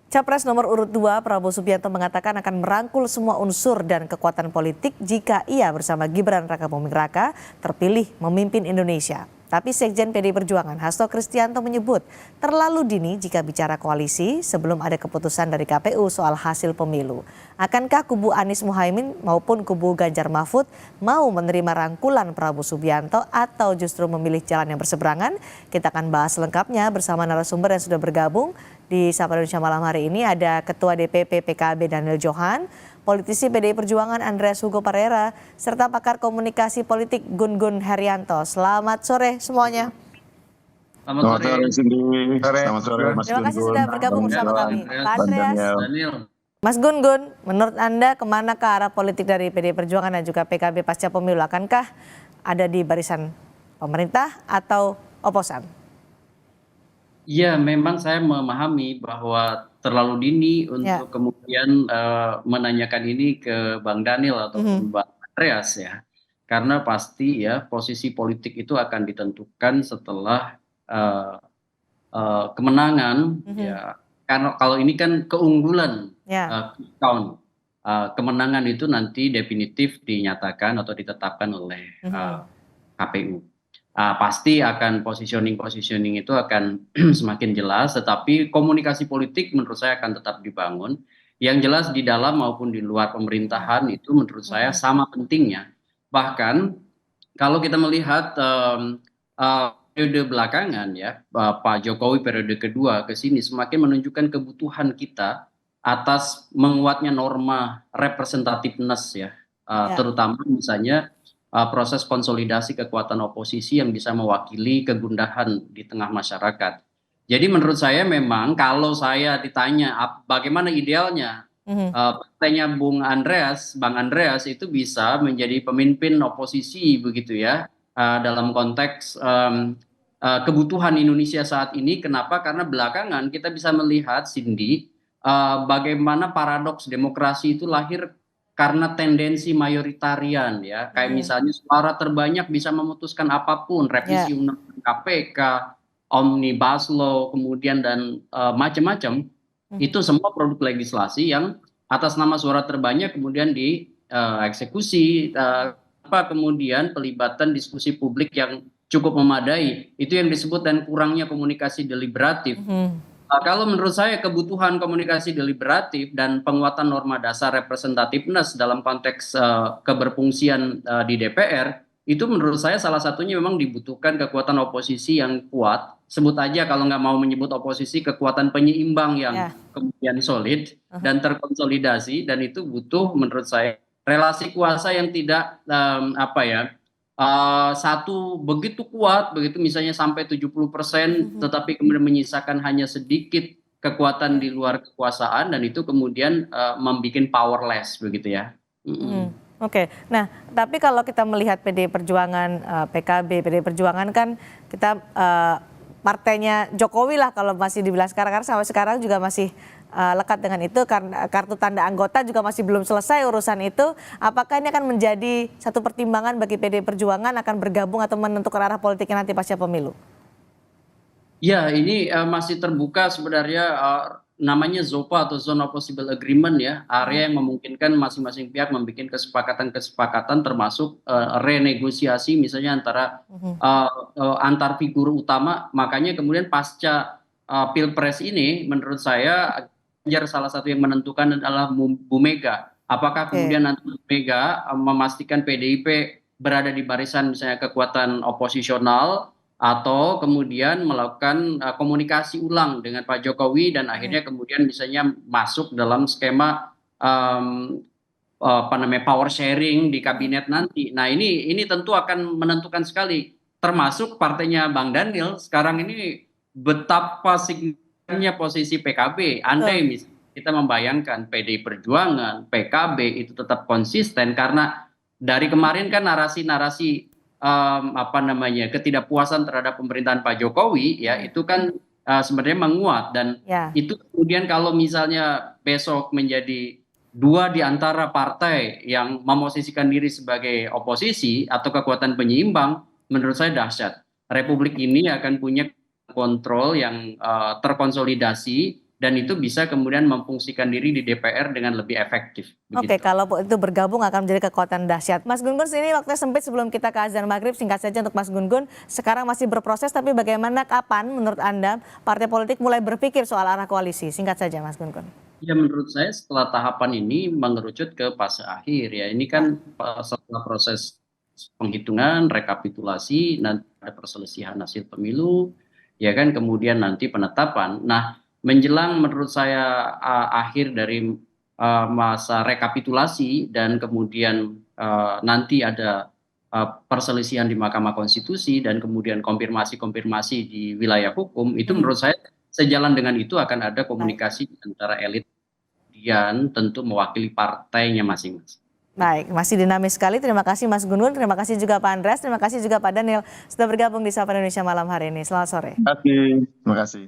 Capres nomor urut 2 Prabowo Subianto mengatakan akan merangkul semua unsur dan kekuatan politik jika ia bersama Gibran Rakabuming Raka terpilih memimpin Indonesia. Tapi Sekjen PDI Perjuangan Hasto Kristianto menyebut terlalu dini jika bicara koalisi sebelum ada keputusan dari KPU soal hasil pemilu. Akankah kubu Anies Muhaimin maupun kubu Ganjar Mahfud mau menerima rangkulan Prabowo Subianto atau justru memilih jalan yang berseberangan? Kita akan bahas lengkapnya bersama narasumber yang sudah bergabung di Sapa Indonesia malam hari ini. Ada Ketua DPP PKB Daniel Johan, politisi PDI Perjuangan Andreas Hugo Parera, serta pakar komunikasi politik Gun Gun Herianto. Selamat sore semuanya. Selamat sore Cindy. Selamat sore Mas Terima kasih Gun-Gun, sudah bergabung bersama kami. Pak Andreas, Daniel. Mas Gun Gun, menurut Anda kemana ke arah politik dari PDI Perjuangan dan juga PKB pasca pemilu? Akankah ada di barisan pemerintah atau oposan? Ya, memang saya memahami bahwa terlalu dini untuk kemudian menanyakan ini ke Bang Daniel atau Bang Andreas ya. Karena pasti ya posisi politik itu akan ditentukan setelah kemenangan ya. Karena kalau ini kan keunggulan count. Kemenangan itu nanti definitif dinyatakan atau ditetapkan oleh KPU. Pasti akan positioning itu akan semakin jelas, tetapi komunikasi politik menurut saya akan tetap dibangun. Yang jelas di dalam maupun di luar pemerintahan itu menurut saya sama pentingnya. Bahkan kalau kita melihat periode belakangan ya, Pak Jokowi periode kedua ke sini semakin menunjukkan kebutuhan kita atas menguatnya norma representativeness ya, terutama misalnya proses konsolidasi kekuatan oposisi yang bisa mewakili kegundahan di tengah masyarakat. Jadi menurut saya memang kalau saya ditanya bagaimana idealnya partainya Bang Andreas itu bisa menjadi pemimpin oposisi begitu ya, dalam konteks kebutuhan Indonesia saat ini. Kenapa? Karena belakangan kita bisa melihat Cindy bagaimana paradoks demokrasi itu lahir karena tendensi mayoritarian ya, kayak misalnya suara terbanyak bisa memutuskan apapun, revisi undang-undang KPK, omnibus law, kemudian dan macam-macam, itu semua produk legislasi yang atas nama suara terbanyak kemudian dieksekusi, kemudian pelibatan diskusi publik yang cukup memadai, itu yang disebut dan kurangnya komunikasi deliberatif. Kalau menurut saya kebutuhan komunikasi deliberatif dan penguatan norma dasar representativeness dalam konteks keberfungsian di DPR itu menurut saya salah satunya memang dibutuhkan kekuatan oposisi yang kuat. Sebut aja kalau nggak mau menyebut oposisi, kekuatan penyeimbang yang kemudian solid dan terkonsolidasi, dan itu butuh menurut saya relasi kuasa yang tidak satu begitu kuat, begitu misalnya sampai 70%, tetapi kemudian menyisakan hanya sedikit kekuatan di luar kekuasaan, dan itu kemudian membuat powerless begitu ya. Oke, nah tapi kalau kita melihat PDI Perjuangan, PKB, PDI Perjuangan kan kita partainya Jokowi lah kalau masih dibilang sekarang, karena sampai sekarang juga masih lekat dengan itu, karena kartu tanda anggota juga masih belum selesai urusan itu. Apakah ini akan menjadi satu pertimbangan bagi PDI Perjuangan akan bergabung atau menentukan arah politiknya nanti pasca pemilu? Ya, ini masih terbuka sebenarnya, namanya ZOPA atau Zone of Possible Agreement ya, area yang memungkinkan masing-masing pihak membuat kesepakatan termasuk renegosiasi misalnya antara antar figur utama. Makanya kemudian pasca Pilpres ini menurut saya salah satu yang menentukan adalah Bu Mega. Apakah kemudian nanti Bu Mega memastikan PDIP berada di barisan misalnya kekuatan oposisional, atau kemudian melakukan komunikasi ulang dengan Pak Jokowi dan akhirnya kemudian misalnya masuk dalam skema power sharing di kabinet nanti. Nah ini tentu akan menentukan sekali, termasuk partainya Bang Daniel sekarang ini betapa signifikannya posisi PKB. Andai misalnya kita membayangkan PDI Perjuangan, PKB itu tetap konsisten, karena dari kemarin kan narasi-narasi ketidakpuasan terhadap pemerintahan Pak Jokowi ya, itu kan sebenarnya menguat, dan itu kemudian kalau misalnya besok menjadi dua di antara partai yang memosisikan diri sebagai oposisi atau kekuatan penyeimbang, menurut saya dahsyat. Republik ini akan punya kontrol yang terkonsolidasi dan itu bisa kemudian memfungsikan diri di DPR dengan lebih efektif. Oke, kalau itu bergabung akan menjadi kekuatan dahsyat. Mas Gun-Gun, ini waktunya sempit sebelum kita ke azan maghrib, singkat saja untuk Mas Gun-Gun. Sekarang masih berproses, tapi bagaimana, kapan menurut Anda partai politik mulai berpikir soal arah koalisi? Singkat saja Mas Gun-Gun. Ya, menurut saya setelah tahapan ini mengerucut ke fase akhir ya. Ini kan setelah proses penghitungan, rekapitulasi, nanti ada perselisihan hasil pemilu, ya kan, kemudian nanti penetapan. Nah, menjelang menurut saya akhir dari masa rekapitulasi dan kemudian nanti ada perselisihan di Mahkamah Konstitusi dan kemudian konfirmasi-konfirmasi di wilayah hukum, itu menurut saya sejalan dengan itu akan ada komunikasi antara elit dan tentu mewakili partainya masing-masing. Baik, masih dinamis sekali. Terima kasih Mas Gun-Gun, terima kasih juga Pak Andreas, terima kasih juga Pak Daniel sudah bergabung di Sapa Indonesia malam hari ini. Selamat sore. Terima kasih.